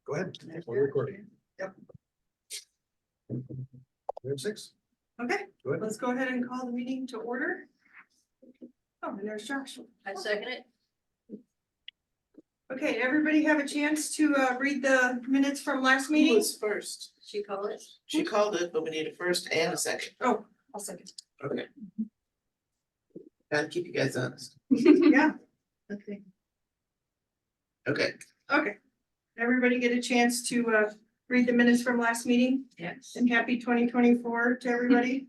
Go ahead. We're recording. Yep. We have 6. Okay, Go ahead. let's go ahead and call the meeting to order. Oh, and there's Josh. I second it. Okay, everybody have a chance to read the minutes from last Who meeting? was first? She called it. She called it, but we need a first and a second. Oh, I'll second. Okay. Gotta keep you guys honest. Yeah, Okay. Okay. okay. Everybody get a chance to read the minutes from last meeting? Yes. And happy 2024 to everybody.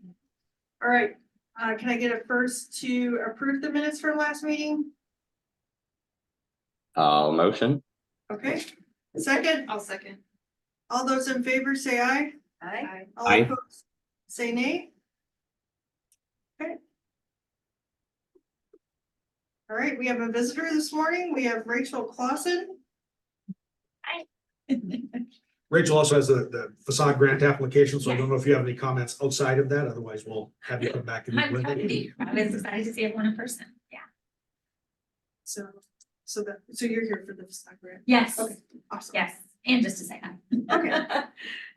All right, can I get a first to approve the minutes from last meeting? Motion. Okay, second, I'll second. all those in favor say aye. Aye. All Aye. opposed, say nay. Okay. All right, we have a visitor this morning. We have Rachel Clausen. Rachel also has the facade grant application, so I don't know if you have any comments outside of that, otherwise we'll have you come back and meet I'm with happy to it. be here. I was excited to see everyone in person. Yeah. So you're here for the facade grant. Yes. Okay, awesome. Yes. And just a second. Okay.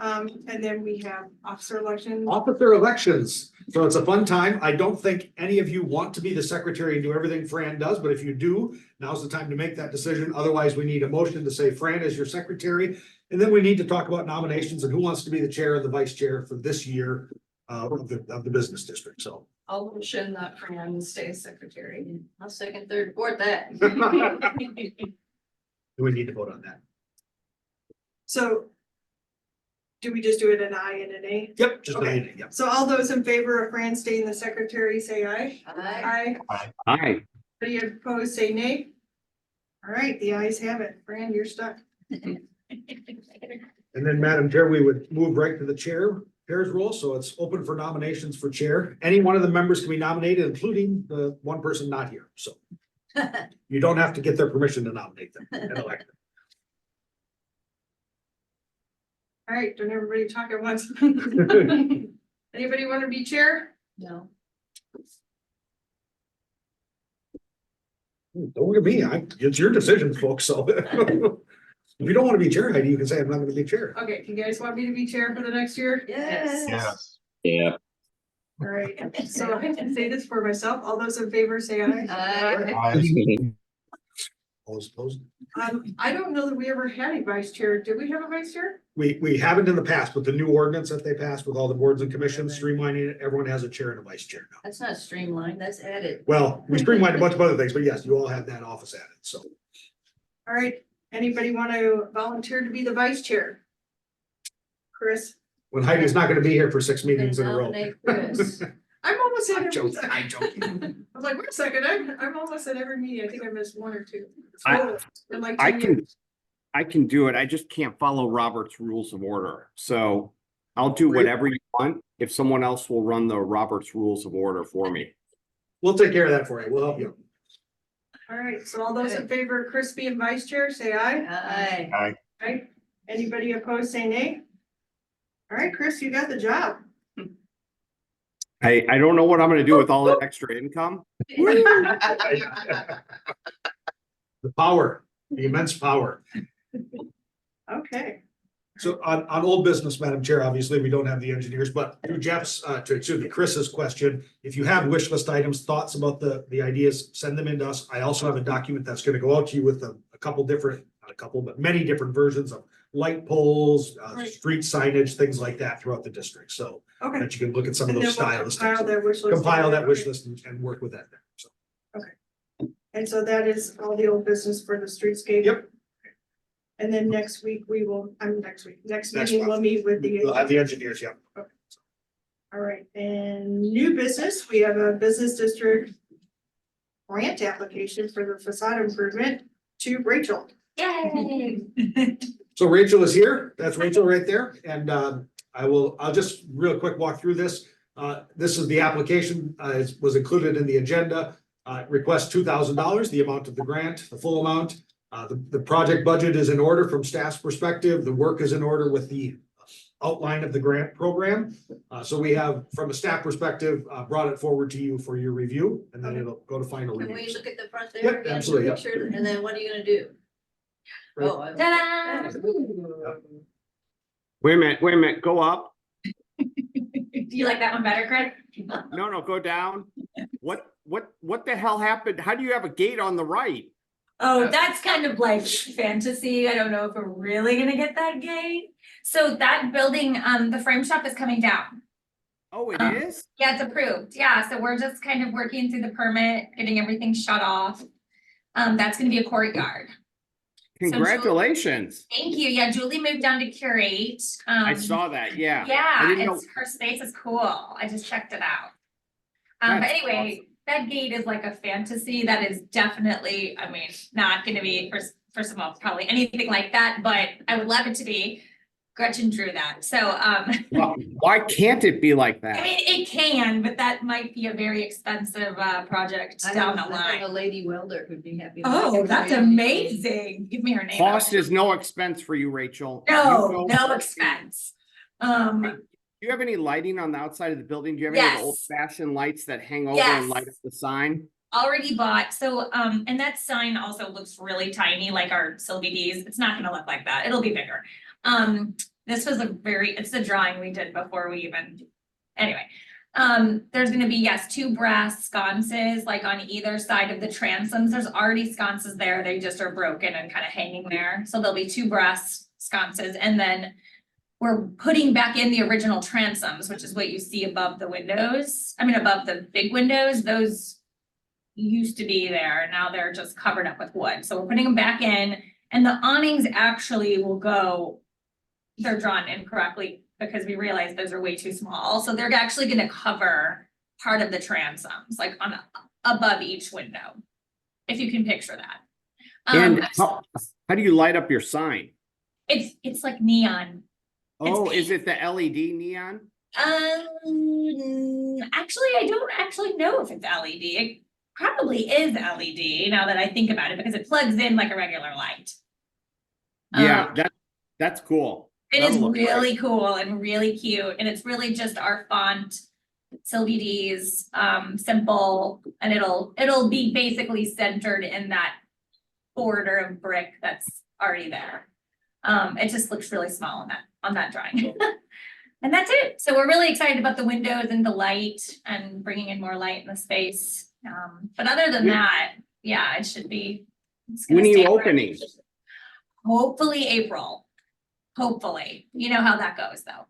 And then we have officer election. Officer elections, so it's a fun time. I don't think any of you want to be the secretary and do everything Fran does, but if you do, now's the time to make that decision. Otherwise, we need a motion to say Fran is your secretary. And then we need to talk about nominations and who wants to be the chair and the vice chair for this year of the business district, so. I'll motion that Fran stays secretary. I'll second, third, fourth that. Do we need to vote on that? So do we just do it an aye and an A? Yep, just Okay. name it, yep. So all those in favor of Fran staying the secretary, say aye. Aye. Aye. Aye. Any opposed, say nay. All right, the ayes have it. Fran, you're stuck. And then, Madam Chair, we would move right to the chair's role, so it's open for nominations for chair. Any one of the members can be nominated, including the one person not here, so. You don't have to get their permission to nominate them and elect them. All right, don't everybody talk at once. Anybody want to be chair? No. Don't look at me, it's your decision, folks, so. If you don't want to be chair, Heidi, you can say, I'm not gonna be chair. Okay, you guys want me to be chair for the next year? Yes. Yeah. All right, so I can say this for myself. All those in favor, say aye. Aye. All those opposed? I don't know that we ever had a vice chair. Did we have a vice chair? We haven't in the past, but the new ordinance that they passed with all the boards and commissions streamlining it, everyone has a chair and a vice chair now. That's not streamlined, that's added. Well, we streamlined a bunch of other things, but yes, you all have that office added, so. All right, anybody want to volunteer to be the vice chair? Chris? When Heidi's not gonna be here for 6 meetings in a row. Nominate Chris. I'm almost at I'm every. joking, I'm joking. I was like, wait a second, I'm almost at every meeting. I think I missed 1 or 2. In like I 2 can, years. I can do it. I just can't follow Robert's rules of order. So I'll do whatever you want. If someone else will run the Robert's rules of order for me. We'll take care of that for you. We'll help you. All right, so all those in favor of Chris being vice chair, say aye. Aye. Aye. Anybody opposed, say nay. All right, Chris, you got the job. I don't know what I'm gonna do with all that extra income. The power, the immense power. Okay, So on old business, Madam Chair, obviously, we don't have the engineers, but through Chris's question, if you have wish list items, thoughts about the ideas, send them in to us. I also have a document that's gonna go out to you with a couple different, not a couple, but many different versions of light poles, Right. street signage, things like that throughout the district, so okay. that you can look at some of And those then we'll stylists. compile that wish list. Compile that wish Okay. list and work with that there, so. And so that is all the old business for the streetscape. Yep. And then next week we will, next Next meeting we'll month. meet with the. We'll have the engineers, yeah. All right, and new business, we have a business district grant application for the facade improvement to Rachel. Yay. So Rachel is here. That's Rachel right there. And I'll just real quick walk through this. This is the application, was included in the agenda. Request $2,000, the amount of the grant, the full amount. The project budget is in order from staff's perspective. The work is in order with the outline of the grant program. So we have, from a staff perspective, brought it forward to you for your review, and then it'll go to final Can we review. look at the front there? Yep, again, absolutely, make sure- And then what are you gonna do? Oh, I- Ta-da! Wait a minute, go up. Do you like that one better, Chris? No, go down. What the hell happened? How do you have a gate on the right? Oh, that's kind of like fantasy. I don't know if we're really gonna get that gate. So that building, the frame shop is coming down. Oh, it Um, is? Yeah, it's approved. Yeah, so we're just kind of working through the permit, getting everything shut off. That's gonna be a courtyard. Congratulations. Thank you. Yeah, Julie moved down to curate. I saw that, yeah. I Yeah, didn't know. it's, her space is cool. I just checked it out. But That's anyway, that gate is like a fantasy. That is definitely, I mean, not gonna be, first of all, probably anything like that, but I would love it to be. Gretchen drew that, so, Well, why can't it be like I that? mean, it can, but that might be a very expensive, project I down know- the I know line. a lady welder who'd be happy. to Oh, make it that's for you. amazing. Give me her name. Cost is no expense for you, Rachel. You No, know- no expense. Do you have any lighting on the outside of the building? Do you have any of the Yes. old fashioned lights that hang over and light up Yes. the sign? Already bought, so, and that sign also looks really tiny, like our Sylvie D's. It's not gonna look like that. It'll be bigger. This was it's the drawing we did before we even, anyway. There's gonna be, yes, 2 brass sconces, like on either side of the transoms. There's already sconces there. They just are broken and kind of hanging there. So there'll be 2 brass sconces, and then we're putting back in the original transoms, which is what you see above the windows. I mean, above the big windows, those used to be there. Now they're just covered up with wood. So we're putting them back in, and the awnings actually will go, they're drawn incorrectly because we realized those are way too small. So they're actually gonna cover part of the transoms, like on above each window. If you can picture that. And how do you light up your sign? It's like neon. Oh, is it the LED neon? Actually, I don't actually know if it's LED. It probably is LED now that I think about it, because it plugs in like a regular light. Yeah, that's cool. It is That'll look great. really cool and really cute, and it's really just our font, Sylvie D's, simple, and it'll be basically centered in that border of brick that's already there. It just looks really small on that drawing. And that's it. So we're really excited about the windows and the light and bringing in more light in the space. But other than that, yeah, it should be. it's gonna When are stay you bright. opening? Hopefully April. Hopefully, you know how that goes though.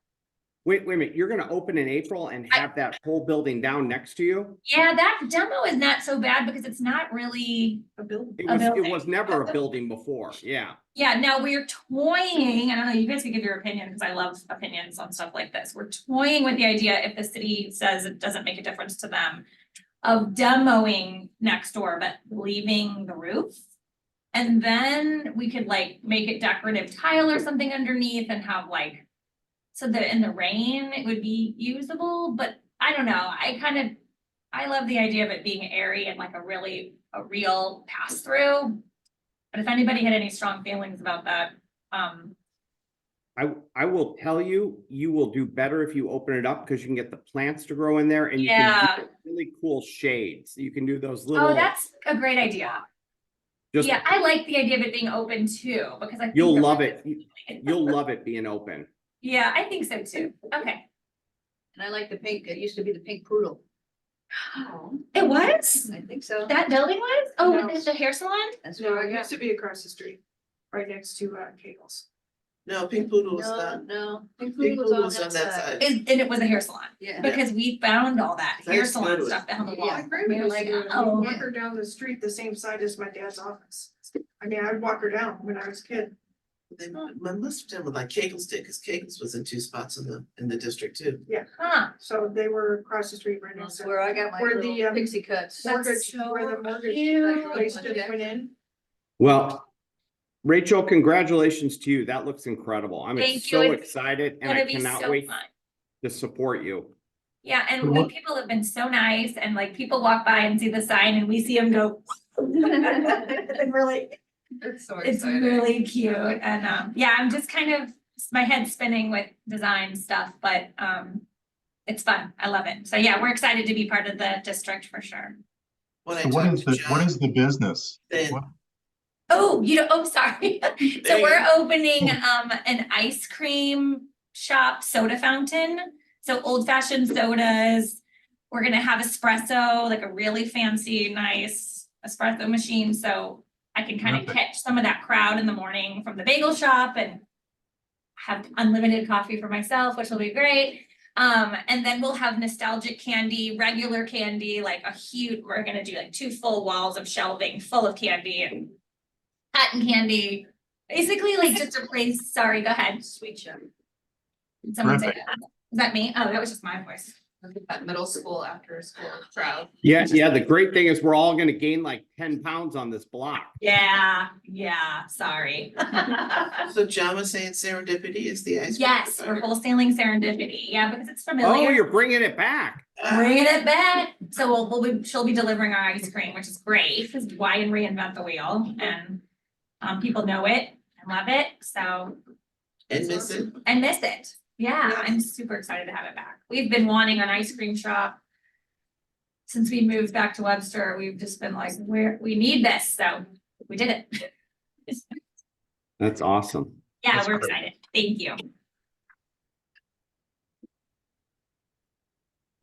Wait a minute, you're gonna open in April and have that whole building down next to you? Yeah, that demo is not so bad because it's not really A building. It A was building. never a building before, yeah. Yeah, now we're toying, I don't know, you guys can give your opinion, because I love opinions on stuff like this. We're toying with the idea, if the city says it doesn't make a difference to them, of demoing next door, but leaving the roof. And then we could like make it decorative tile or something underneath and have like, so that in the rain, it would be usable, but I don't know, I love the idea of it being airy and like a real pass through. But if anybody had any strong feelings about that, I will tell you, you will do better if you open it up because you can get the plants to grow in there and you Yeah. can do really cool shades. You can do those oh, little, that's a great idea. just, Yeah, I like the idea of it being open too, because I think. you'll that love we're- it. You'll love it being open. Yeah, I think so too. Okay. And I like the pink, it used to be the pink poodle. It was? I think so. That building was? Oh, No. it's the hair salon? That's No, where I it got. used to be across the street, right next to Kegels. No, Pink Poodle was No, done. no. Pink Pink poodle Poodle was was on that side. And it was a hair salon, Yeah. because we found all that I hair used to go salon to it. stuff down the wall. Yeah. We were like, oh. Walk her down the street, the same side as my dad's office. I mean, I'd walk her down when I was a kid. They must have done with like Kegels did, because Kegels was in 2 spots in the district too. Huh, So they were across the street right That's next to. where I got my Where little the, pixie cuts. That's Mortgage, so where the mortgage cute. place just went in. Well, Rachel, congratulations to you. That looks incredible. I'm Thank you. so It's excited and I gonna be cannot so wait fun. to support you. Yeah, and like, people have been so nice, and like people walk by and see the sign and we see them go. And we're like, It's so it's exciting. really cute, and yeah, I'm just kind of, my head's spinning with design stuff, but it's fun, I love it. So yeah, we're excited to be part of the district for sure. When I So what talked is to the, what John, is the business? then What- Oh, sorry. There So you we're opening an ice cream shop soda fountain. So old fashioned sodas. We're gonna have espresso, like a really fancy, nice espresso machine. So I can kind of catch some of that crowd in the morning from the bagel shop and have unlimited coffee for myself, which will be great. And then we'll have nostalgic candy, regular candy, like we're gonna do like 2 full walls of shelving full of candy and cotton candy. Basically like just a place, sorry, go ahead. Sweet show. Did someone say Terrific. that? Is that me? Oh, that was just my voice. That middle school after school crowd. Yeah, the great thing is we're all gonna gain like 10 pounds on this block. Yeah, sorry. So John was saying serendipity is the ice cream. Yes, we're wholesaling serendipity. Yeah, because it's Oh, familiar. you're bringing it back. Bringing it back. So she'll be delivering our ice cream, which is great, because why reinvent the wheel? And people know it and love it, so. And miss it. And miss it. Yeah, Yeah. I'm super excited to have it back. We've been wanting an ice cream shop since we moved back to Webster. We've just been like, we need this, so we did it. That's awesome. Yeah, That's we're great. excited. Thank you.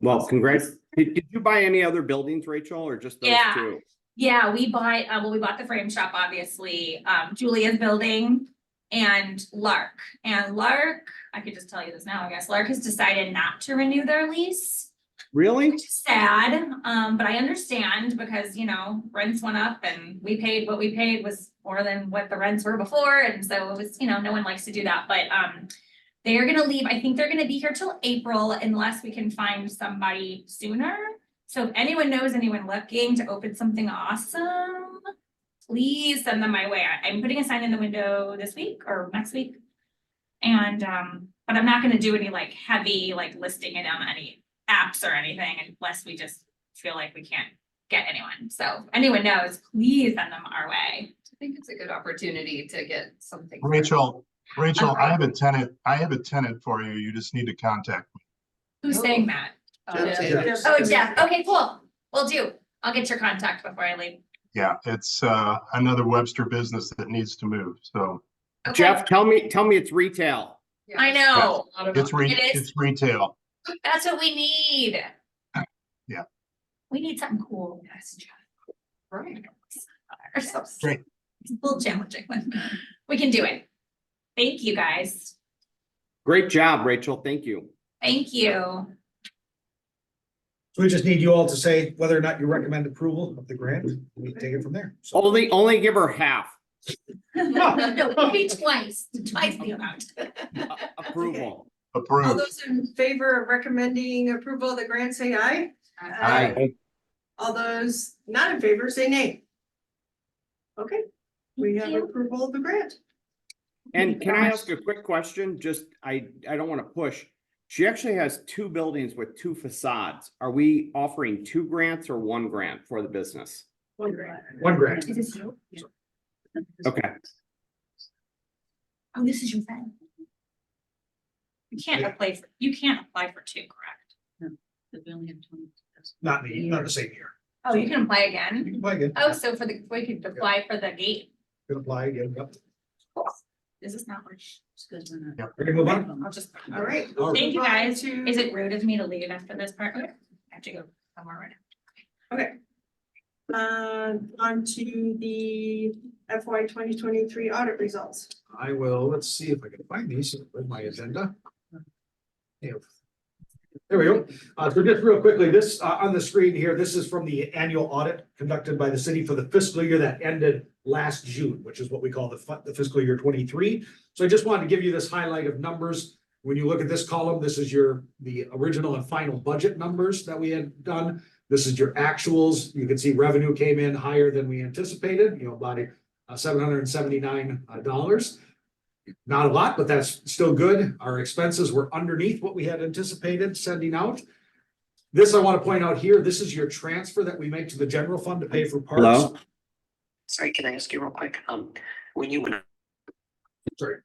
Well, congrats. Did you buy any other buildings, Rachel, or just those Yeah. two? Yeah, we bought the frame shop, obviously, Julia's building and Lark. And Lark, I could just tell you this now, I guess, Lark has decided not to renew their lease, Really? which is sad. But I understand because, rents went up and what we paid was more than what the rents were before. And so it was, no one likes to do that, but, they are gonna leave. I think they're gonna be here till April unless we can find somebody sooner. So if anyone knows anyone looking to open something awesome, please send them my way. I'm putting a sign in the window this week or next week. And, but I'm not gonna do any like heavy, like listing it on any apps or anything unless we just feel like we can't get anyone. So if anyone knows, please send them our way. I think it's a good opportunity to get something. Rachel, I have a tenant for you. You just need to contact me. Who's saying that? Jeff Sanders. Oh, Jeff. Okay, cool. Will do. I'll get your contact before I leave. Yeah, it's another Webster business that needs to move. So Okay. Jeff, tell me it's retail. Yeah. I know. it's It is. it's retail. That's what we need. Yeah. We need something cool. Yes, Jeff. Right. Or something. Great. It's a little challenging, but we can do it. Thank you, guys. Great job, Rachel. Thank you. Thank you. So we just need you all to say whether or not you recommend approval of the grant. We can take it from there. So, Only give her half No, maybe twice the amount. approval. All Approved. those in favor of recommending approval of the grant, say aye. Aye. All those not in favor, say nay. Okay, we have Thank you. approval of the grant. And can I ask a quick question? Just, I don't want to push. She actually has 2 buildings with 2 facades. Are we offering 2 grants or 1 grant for the business? One grant. one grant. Is this you? Okay. Oh, this is your friend. You can't apply for 2, correct? Not the same year. Oh, you can apply You again? can apply again. Oh, so we could apply for the gate. You can apply again. Yep. Is this not working? Ready to move on? I'll just. All right. All right. Thank you, guys. To- Is it rude of me to leave after this part? Okay, I have to go somewhere right now. Okay. On to the FY 2023 audit results. I will, let's see if I can find these with my agenda. Yeah. There we go. So just real quickly, this on the screen here, this is from the annual audit conducted by the city for the fiscal year that ended last June, which is what we call the fiscal year 23. So I just wanted to give you this highlight of numbers. When you look at this column, this is the original and final budget numbers that we had done. This is your actuals. You can see revenue came in higher than we anticipated, by $779. Not a lot, but that's still good. Our expenses were underneath what we had anticipated sending out. This I want to point out here, this is your transfer that we make to the general fund to pay for parts. Hello? Sorry, can I ask you real quick? When you went Sorry.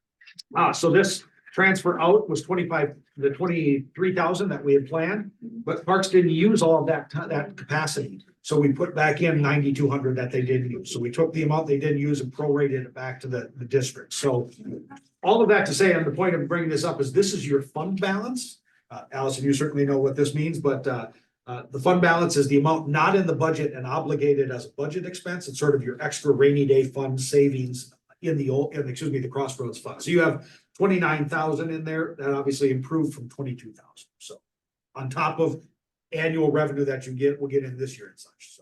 So this transfer out was the 23,000 that we had planned, but Parks didn't use all of that capacity. So we put back in 9,200 that they didn't use. So we took the amount they didn't use and prorated it back to the district. So all of that to say, and the point of bringing this up is this is your fund balance. Allison, you certainly know what this means, but the fund balance is the amount not in the budget and obligated as a budget expense. It's sort of your extra rainy day fund savings in the Crossroads fund. So you have 29,000 in there. That obviously improved from 22,000. So on top of annual revenue that we'll get in this year and such.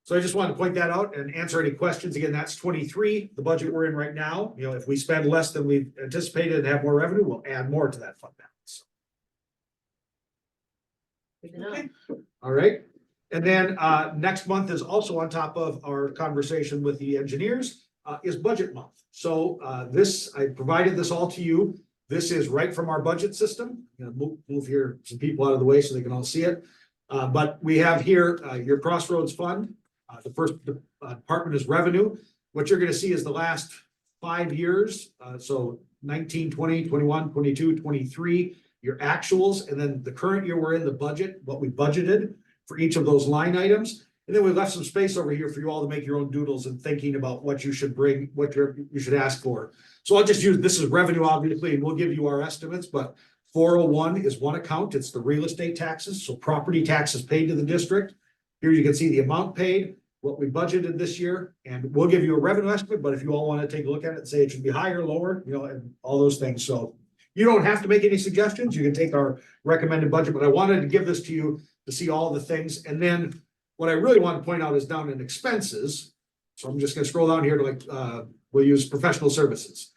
So I just wanted to point that out and answer any questions. Again, that's 23, the budget we're in right now. You know, if we spend less than we've anticipated and have more revenue, we'll add more to that fund balance. Okay. All right. And then next month is also on top of our conversation with the engineers is budget month. So I provided this all to you. This is right from our budget system. I'm gonna move here some people out of the way so they can all see it. But we have here your Crossroads Fund. The first department is revenue. What you're gonna see is the last 5 years. So 19, 20, 21, 22, 23, your actuals, and then the current year we're in the budget, what we budgeted for each of those line items. And then we left some space over here for you all to make your own doodles and thinking about what you should bring, what you should ask for. So I'll just use, this is revenue, obviously, and we'll give you our estimates, but 401 is one account. It's the real estate taxes. So property taxes paid to the district. Here you can see the amount paid, what we budgeted this year, and we'll give you a revenue estimate, but if you all want to take a look at it and say it should be higher, lower, you know, and all those things. So you don't have to make any suggestions. You can take our recommended budget, but I wanted to give this to you to see all the things. And then what I really want to point out is down in expenses. So I'm just going to scroll down here to we'll use professional services.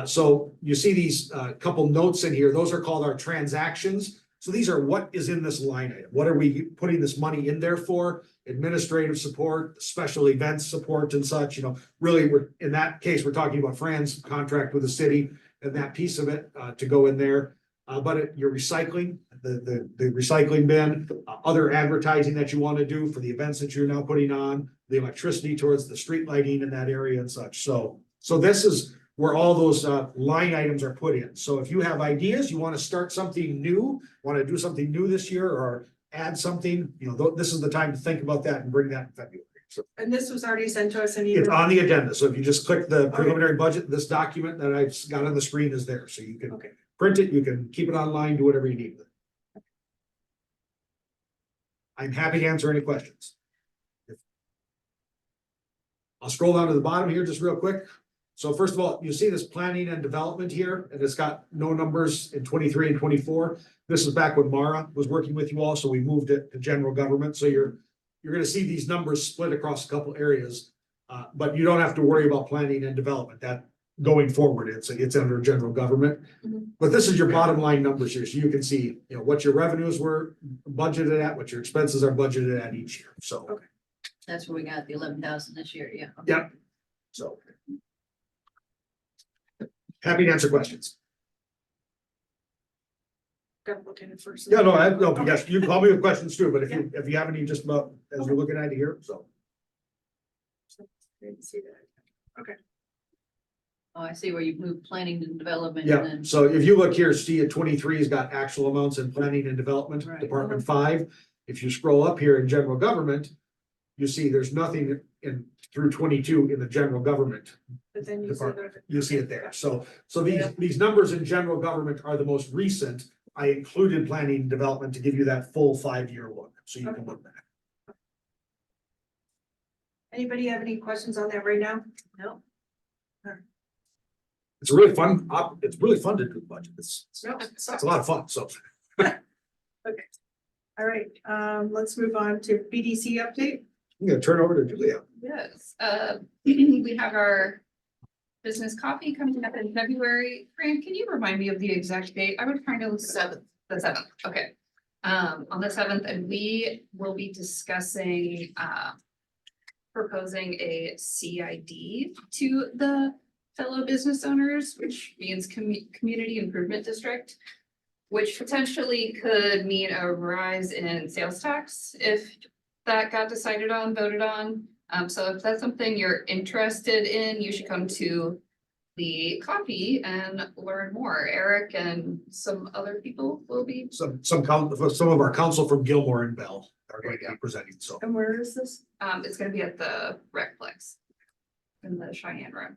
So you see these couple notes in here. Those are called our transactions. So these are what is in this line item. What are we putting this money in there for? Administrative support, special events support and such, you know, really in that case, we're talking about Fran's contract with the city and that piece of it to go in there. But your recycling, the recycling bin, other advertising that you want to do for the events that you're now putting on, the electricity towards the street lighting in that area and such. So this is where all those line items are put in. So if you have ideas, you want to start something new, want to do something new this year or add something, you know, this is the time to think about that and bring that in February. So And this was already sent to us in it's email. on the agenda. So if you just click the preliminary budget, this document that I've got on the screen is there. So you can Okay. print it, you can keep it online, do whatever you need with it. I'm happy to answer any questions. I'll scroll down to the bottom here just real quick. So first of all, you see this planning and development here, and it's got no numbers in 23 and 24. This is back when Mara was working with you all, so we moved it to general government. So you're gonna see these numbers split across a couple areas. But you don't have to worry about planning and development. That going forward, it's under general government. Mhm. But this is your bottom line numbers here, so you can see, you know, what your revenues were budgeted at, what your expenses are budgeted at each year, so. Okay. That's where we got the 11,000 this year, yeah. Yep. So. Happy to answer questions. Gotta look in it first. Yeah, no, yes, you can call me with questions too, but if you have any just about, as we're looking at it here, so. Didn't see that. Okay. Oh, I see where you moved planning and development and Yeah, then. so if you look here, see at 23 has got actual amounts in planning and development, Right. Department 5. If you scroll up here in general government, you see there's nothing in through 22 in the general government. But then you see Department. that. You see it there. So these numbers in general government are the most recent. I included planning and development to give you that full 5-year look, so you can look back. Anybody have any questions on that right now? No. It's really fun. It's really fun to do budget. It's No. a lot of fun, so. All right, let's move on to BDC update. I'm gonna turn over to Julia. Yes, we have our business coffee coming up in February. Fran, can you remind me of the exact date? I would kind of. 7th. The 7th, okay. On the 7th, and we will be discussing, proposing a CID to the fellow business owners, which means Community Improvement District, which potentially could mean a rise in sales tax if that got decided on, voted on. So if that's something you're interested in, you should come to the copy and learn more. Eric and some other people will be. Some of our council from Gilmore and Bell are going to be presenting, so. And where is this? It's gonna be at the Recplex in the Cheyenne room.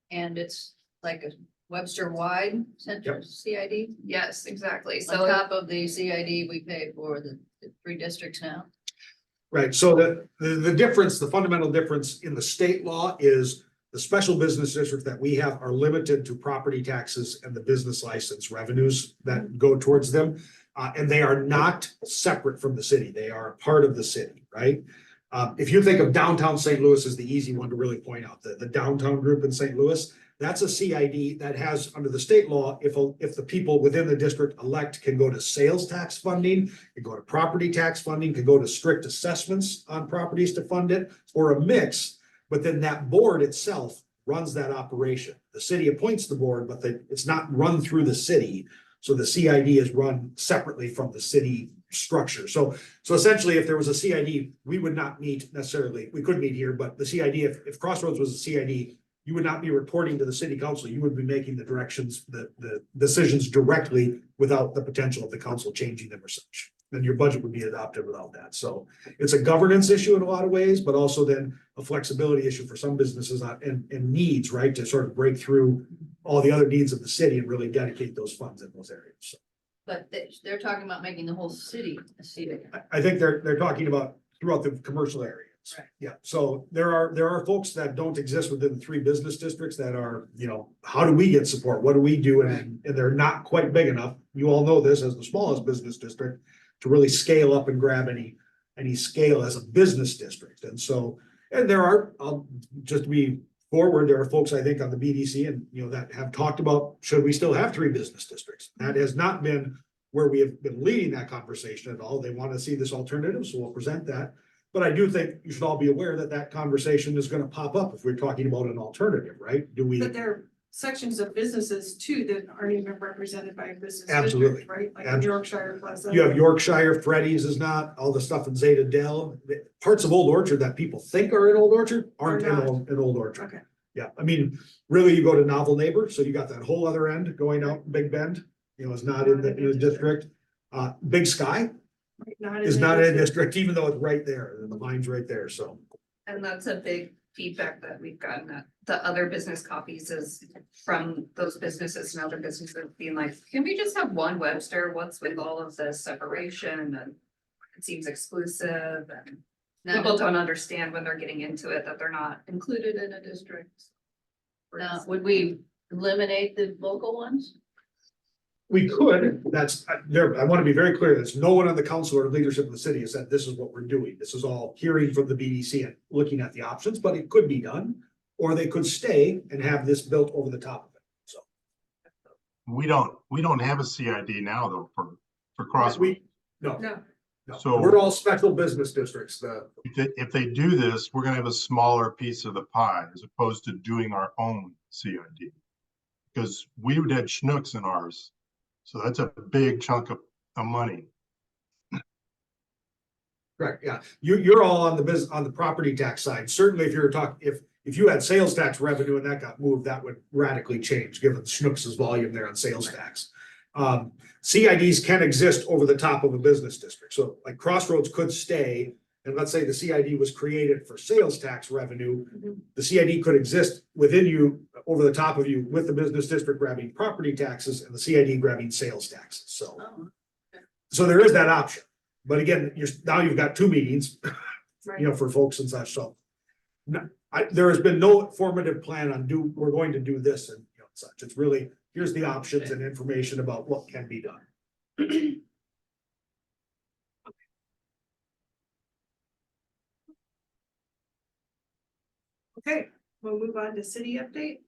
And it's like a Webster wide center CID. Yes, exactly. On So top of the CID we pay for the 3 districts now. Right, so the difference, the fundamental difference in the state law is the special business districts that we have are limited to property taxes and the business license revenues that go towards them. And they are not separate from the city. They are a part of the city, right? If you think of downtown St. Louis as the easy one to really point out, the downtown group in St. Louis, that's a CID that has, under the state law, if the people within the district elect can go to sales tax funding, can go to property tax funding, can go to strict assessments on properties to fund it, or a mix. But then that board itself runs that operation. The city appoints the board, but it's not run through the city. So the CID is run separately from the city structure. So essentially, if there was a CID, we would not meet necessarily, we could meet here, but the CID, if Crossroads was a CID, you would not be reporting to the city council. You would be making the directions, the decisions directly without the potential of the council changing them or such. Then your budget would be adopted without that. So it's a governance issue in a lot of ways, but also then a flexibility issue for some businesses and needs, right? To sort of break through all the other needs of the city and really dedicate those funds in those areas. So But they're talking about making the whole city a CID. I think they're talking about throughout the commercial areas. Right. Yeah, so there are folks that don't exist within the 3 business districts that are, how do we get support? What do we do? And they're not quite big enough. You all know this as the smallest business district to really scale up and grab any scale as a business district. And so, and there are, just to be forward, there are folks I think on the BDC and, that have talked about, should we still have 3 business districts? That has not been where we have been leading that conversation at all. They want to see this alternative, so we'll present that. But I do think you should all be aware that conversation is going to pop up if we're talking about an alternative, right? But there are sections of businesses too that aren't even represented by a business Absolutely. district, right? Like Absolutely. Yorkshire Plaza. You have Yorkshire, Freddy's is not, all the stuff in Zeta Dell, parts of Old Orchard that people think are in Old Orchard aren't Are not. in Old Orchard. Okay. Yeah, I mean, really, you go to Novel Neighbor, so you got that whole other end going out Big Bend, is not in the district. Big Sky Right, is in not the in a district, even though it's right there, and the line's right there, so. And that's a big feedback that we've gotten at the other business copies is from those businesses and other businesses being like, can we just have one Webster? What's with all of this separation? And it seems exclusive and people don't understand when they're getting into it that they're not included in a district. Now, would we eliminate the local ones? We could, that's, I want to be very clear, there's no one on the council or leadership of the city has said this is what we're doing. This is all hearing from the BDC and looking at the options, but it could be done. Or they could stay and have this built over the top of it, so. We don't have a CID now though for Crossroads. No. No. No, So- we're all special business districts, If they do this, we're gonna have a smaller piece of the pie as opposed to doing our own CID. Because we would have Schnucks in ours. So that's a big chunk of money. correct, yeah. You're all on the property tax side. Certainly if you're talking, if you had sales tax revenue and that got moved, that would radically change given Schnucks' volume there on sales tax. CIDs can exist over the top of a business district. So like Crossroads could stay, and let's say the CID was created for sales tax revenue. The CID could exist within you, over the top of you, with the business district grabbing property taxes and the CID grabbing sales taxes. So, so there is that option. But again, now you've got 2 meetings, Right. for folks and such. So there has been no formative plan on we're going to do this and such. It's really, here's the options and information about what can be done. Okay, we'll move on to city update.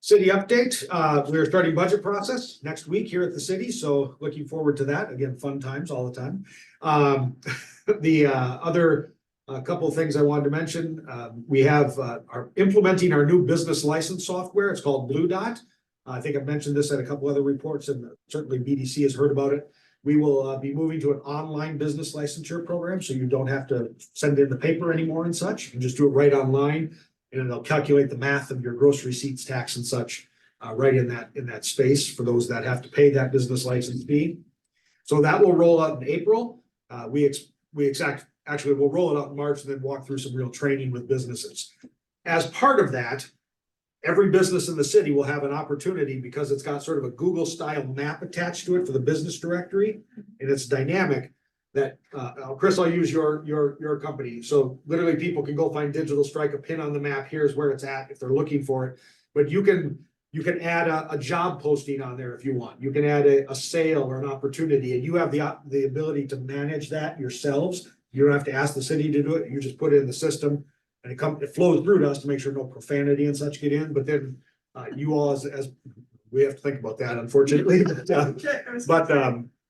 City update, we're starting budget process next week here at the city, so looking forward to that. Again, fun times all the time. The other couple of things I wanted to mention, we are implementing our new business license software. It's called Blue Dot. I think I've mentioned this at a couple other reports, and certainly BDC has heard about it. We will be moving to an online business licensure program, so you don't have to send in the paper anymore and such. You can just do it right online. and it'll calculate the math of your gross receipts, tax and such, right in that space for those that have to pay that business license fee. So that will roll out in April. Actually, we'll roll it out in March and then walk through some real training with businesses. As part of that, every business in the city will have an opportunity, because it's got sort of a Google style map attached to it for the business directory, and it's dynamic, that Chris, I'll use your company. So literally people can go find digital, strike a pin on the map, here's where it's at if they're looking for it. But you can add a job posting on there if you want. You can add a sale or an opportunity, and you have the ability to manage that yourselves. You don't have to ask the city to do it. You just put it in the system, and it flows through to us to make sure no profanity and such get in. But then you all as we have to think about that, unfortunately.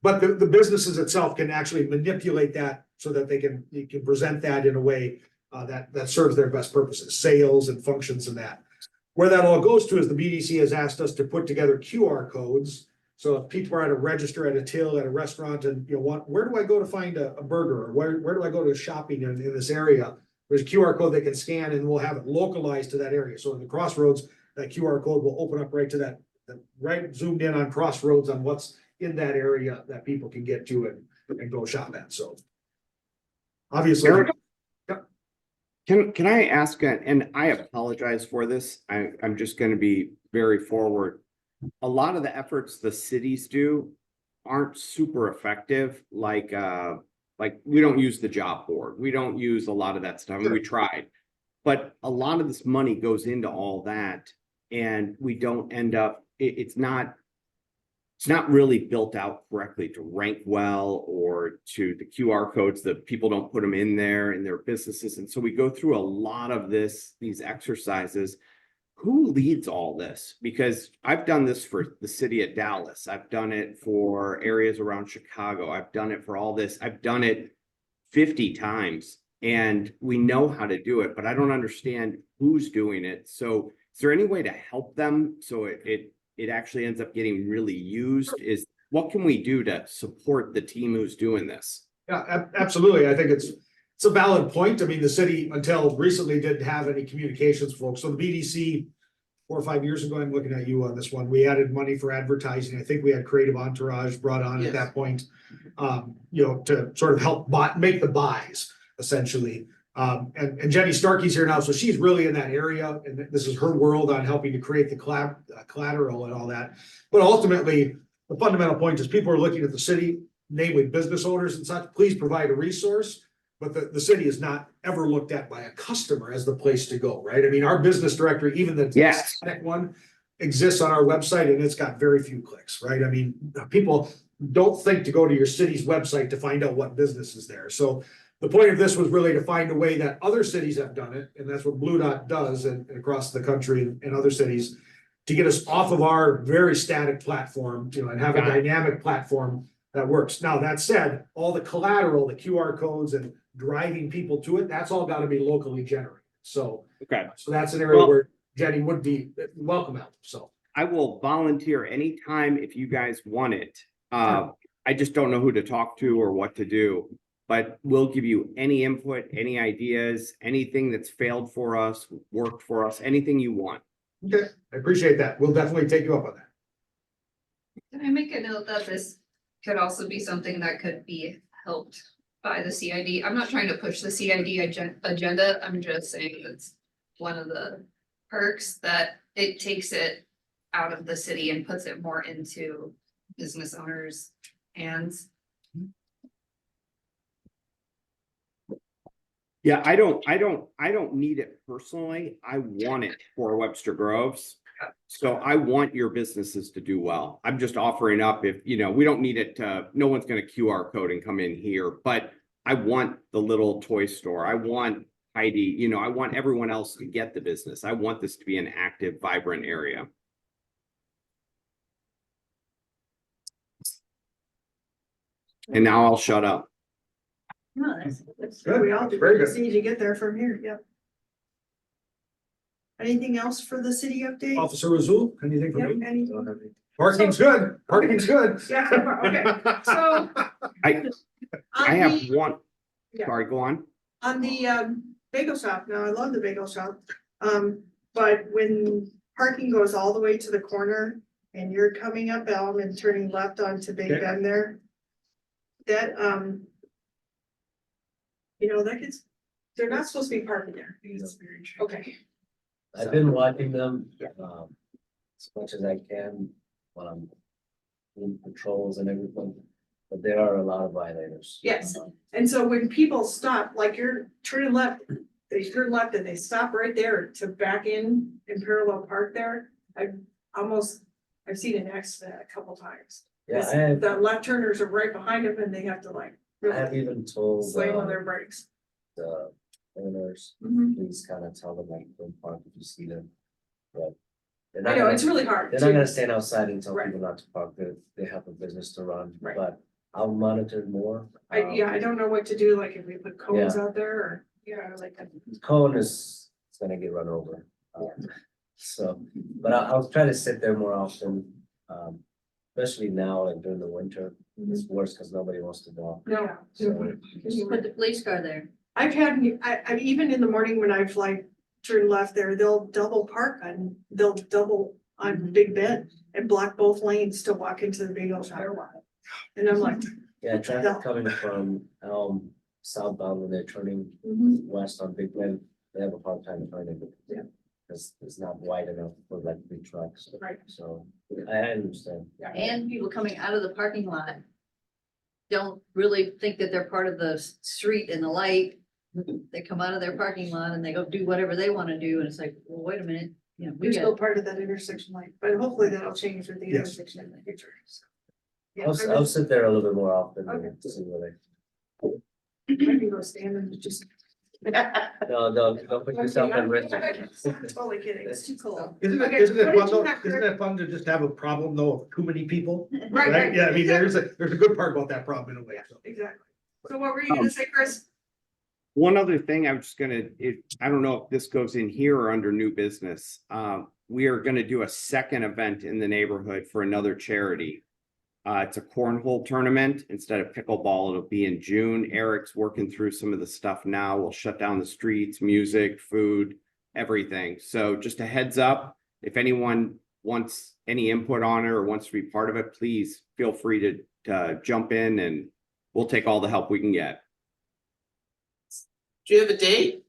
But the businesses itself can actually manipulate that so that you can present that in a way that serves their best purposes, sales and functions and that. Where that all goes to is the BDC has asked us to put together QR codes. So if people are at a register, at a till, at a restaurant, and where do I go to find a burger, or where do I go to shopping in this area? There's a QR code they can scan, and we'll have it localized to that area. So in the Crossroads, that QR code will open up right to that, right zoomed in on Crossroads on what's in that area that people can get to and go shop at. So obviously. Eric, Can I ask, and I apologize for this, I'm just gonna be very forward. A lot of the efforts the cities do aren't super effective, like we don't use the job board. We don't use a lot of that stuff, and we tried. But a lot of this money goes into all that, and we don't end up, it's not really built out correctly to rank well, or to the QR codes that people don't put them in there in their businesses. And so we go through a lot of these exercises. Who leads all this? Because I've done this for the city of Dallas. I've done it for areas around Chicago. I've done it for all this. I've done it 50 times, and we know how to do it, but I don't understand who's doing it. So is there any way to help them so it actually ends up getting really used? What can we do to support the team who's doing this? Yeah, absolutely. I think it's a valid point. I mean, the city until recently didn't have any communications folks. So the BDC 4 or 5 years ago, I'm looking at you on this one, we added money for advertising. I think we had Creative Entourage brought on at that point, to sort of help make the buys essentially. And Jenny Starkey's here now, so she's really in that area, and this is her world on helping to create the collateral and all that. But ultimately, the fundamental point is people are looking at the city, namely business owners and such, please provide a resource. But the city is not ever looked at by a customer as the place to go, right? I mean, our business directory, even the static one, exists on our website, and it's got very few clicks, right? I mean, people don't think to go to your city's website to find out what business is there. So the point of this was really to find a way that other cities have done it, and that's what Blue Dot does and across the country and other cities, to get us off of our very static platform, and have a dynamic platform that works. Now, that said, all the collateral, the QR codes and driving people to it, that's all got to be locally generated. So that's an area where Jenny would be welcome help. So I will volunteer anytime if you guys want it. I just don't know who to talk to or what to do, but we'll give you any input, any ideas, anything that's failed for us, worked for us, anything you want. Okay, I appreciate that. We'll definitely take you up on that. Can I make a note that this could also be something that could be helped by the CID? I'm not trying to push the CID agenda. I'm just saying it's one of the perks that it takes it out of the city and puts it more into business owners' hands. Yeah, I don't need it personally. I want it for Webster Groves. So I want your businesses to do well. I'm just offering up if, we don't need it to, no one's going to QR code and come in here, but I want the little toy store. I want Heidi, I want everyone else to get the business. I want this to be an active, vibrant area. And now I'll shut up. No, that's Good. we all Very good. just need to get there from here. Yep. Anything else for the city update? Officer Razul, anything from Yep, you? anything? Parking's good. Parking's good. Yeah, okay. So I have one. Yeah. Sorry, go on. on the bagel shop, now I love the bagel shop. But when parking goes all the way to the corner and you're coming up Elm and turning left onto Big Okay. Bend there. That, you know, that gets, they're not supposed to be parking there. Okay, I've been watching them, as much as I can when I'm doing patrols and everything, but there are a lot of violators. yes. And so when people stop, like you're turning left, they turn left and they stop right there to back in parallel park there. I've seen an accident a couple times. Yeah, I have, The left turners are right behind them and they have to like I have really even told slam on their brakes. the owners, Mhm. please kind of tell them like, don't park if you see them. But they're I not know, gonna- it's really hard. They're to- not gonna stand outside and tell Right. people not to park, they have a business to run, Right. but I'll monitor more. I don't know what to do, like if we put cones out there or, like. Cone is, it's gonna get run over. So, but I'll try to sit there more often, especially now and during the winter. It's worse because nobody wants to walk. No. So, Just put the police car there. I've had, I've even in the morning when I've like turned left there, they'll double on Big Bend and block both lanes to walk into the big old fire lot. And I'm like, yeah, traffic coming from southbound when they're turning west on Big Bend, they have a hard time finding it. Yeah. Because it's not wide enough for like big trucks. Right. So I understand. And people coming out of the parking lot don't really think that they're part of the street and the light. They come out of their parking lot and they go do whatever they want to do, and it's like, well, wait a minute, you know, we we're still got. part of that intersection light, but hopefully that'll change with the Yes. intersection in the future. So. Yeah, I'll sit there a little bit more often Okay. to see where I can go stand and just. No, don't put yourself at risk. Totally kidding, it's too cold. Isn't it, Okay, isn't it what did fun you though, have, isn't Kurt? it fun to just have a problem though of too many people? Right. Yeah, I mean, there's a good part about that problem in a way, so. Exactly. So what were you gonna say, Chris? One other thing, I'm just gonna, I don't know if this goes in here or under new business. We are gonna do a second event in the neighborhood for another charity. It's a cornhole tournament. Instead of pickleball, it'll be in June. Eric's working through some of the stuff now. We'll shut down the streets, music, food, everything. So just a heads up, if anyone wants any input on it or wants to be part of it, please feel free to jump in and we'll take all the help we can get. Do you have a date?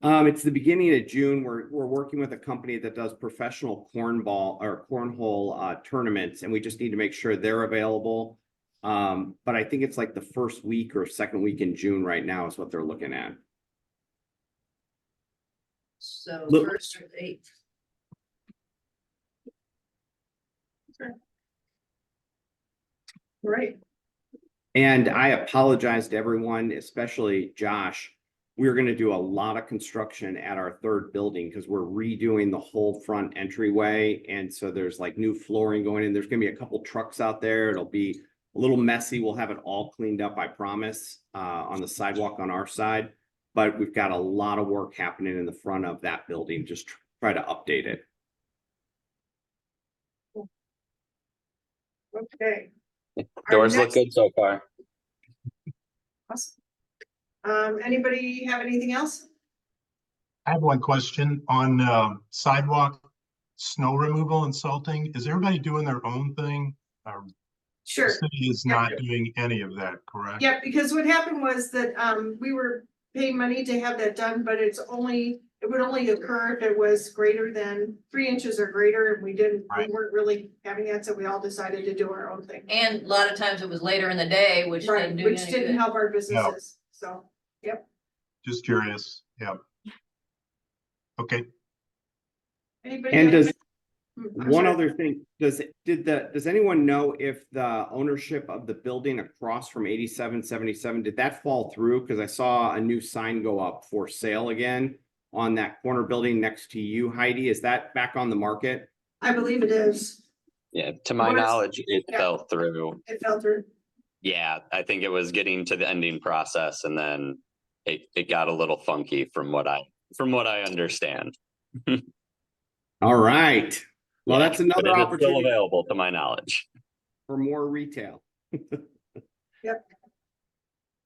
It's the beginning of June. We're working with a company that does professional cornhole tournaments, and we just need to make sure they're available. But I think it's like the first week or second week in June right now is what they're looking at. So Look- first or eighth. Right. And I apologize to everyone, especially Josh. We're going to do a lot of construction at our third building because we're redoing the whole front entryway. And so there's like new flooring going in. There's going to be a couple trucks out there. It'll be a little messy. We'll have it all cleaned up, I promise, on the sidewalk on our side. But we've got a lot of work happening in the front of that building. Just try to update it. Okay. Doors Our look good so far. next- Anybody have anything else? I have one question on sidewalk snow removal and salting. Is everybody doing their own thing? The Sure. city is Yeah. not doing any of that, correct? Yeah, because what happened was that we were paying money to have that done, but it would only occur if it was greater than 3 inches or greater, and we Right. weren't really having that, so we all decided to do our own thing. And a lot of times it was later in the day, which Right, didn't do which any didn't good. help our businesses, so, Just curious. Yeah. Okay. anybody? And have- does I'm one sorry. other thing, does anyone know if the ownership of the building across from 8777, did that fall through? Because I saw a new sign go up for sale again on that corner building next to you, Heidi. Is that back on the market? I believe it is, Yeah, to my Was- knowledge, it yeah. fell through. it fell through. Yeah, I think it was getting to the ending process and then it got a little funky from what I understand. All right. Well, Yeah, that's but another it is still opportunity available to my knowledge. for more retail.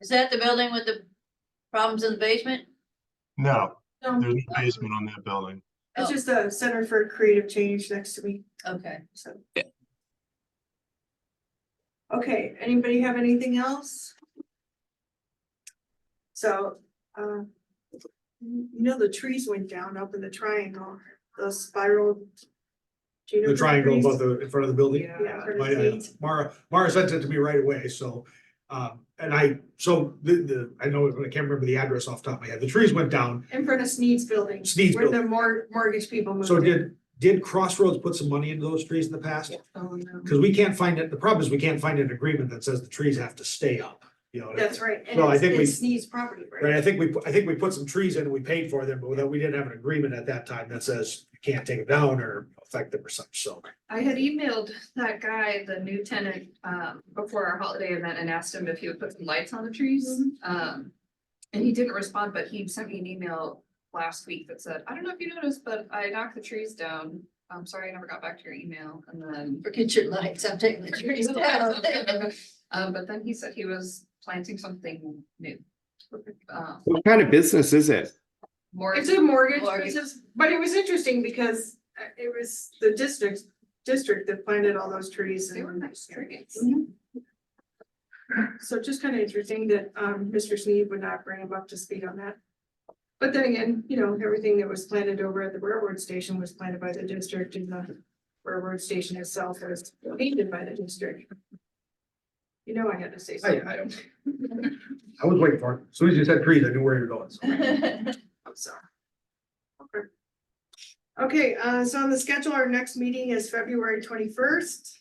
Is that the building with the problems in the basement? No, No, There's no basement on that building. it's just a Center for Creative Change next to me, Okay. so. Yeah. Okay, anybody have anything else? So, you know, the trees went down up in the triangle, the spiral. Do you know The triangle trees? above in front of the building. Yeah, for the My, seeds. Mara sent it to me right away, so, and I know, I can't remember the address off the top of my head, the trees went down. In front of Sneed's building. Sneed's Where the building. mortgage people moved So in. did Crossroads put some money into those trees in the past? Oh, no. Cause we can't find it, the problem is we can't find an agreement that says the trees have to stay up, you know? That's right, and Well, I it's, think we- it's Sneed's property, Right, right? I think we put some trees in and we paid for them, but we didn't have an agreement at that time that says you can't take them down or affect them or such, so. I had emailed that guy, the new tenant, before our holiday event and asked him if he would put some lights on the trees. And he didn't respond, but he sent me an email last week that said, I don't know if you noticed, but I knocked the trees down. I'm sorry, I never got back to your email. And then Forget your lights, I'm taking the trees down. But then he said he was planting something new. What kind of business is it? More. It's a mortgage Mortgage. business, but it was interesting because it was the district that planted all those trees. They were and- nice trees. Mhm. So just kind of interesting that Mr. Sneed would not bring him up to speed on that. But then again, you know, everything that was planted over at the railroad station was planted by the district, and the railroad station itself was painted by the district. You know, I had to say something. I was waiting for it. As soon as you said trees, I knew where you're going. So. I'm sorry. Okay. Okay, so on the schedule, our next meeting is February 21st.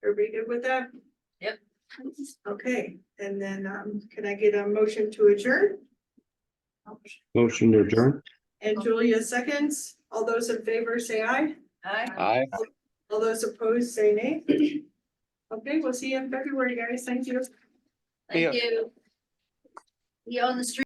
Everybody good with that? Yep. Okay, and then can I get a motion to adjourn? Motion to adjourn? And Julia seconds. All those in favor say aye. Hi. All those opposed say nay. Okay, we'll see you in February, guys. Thank you. Thank you. You on the street?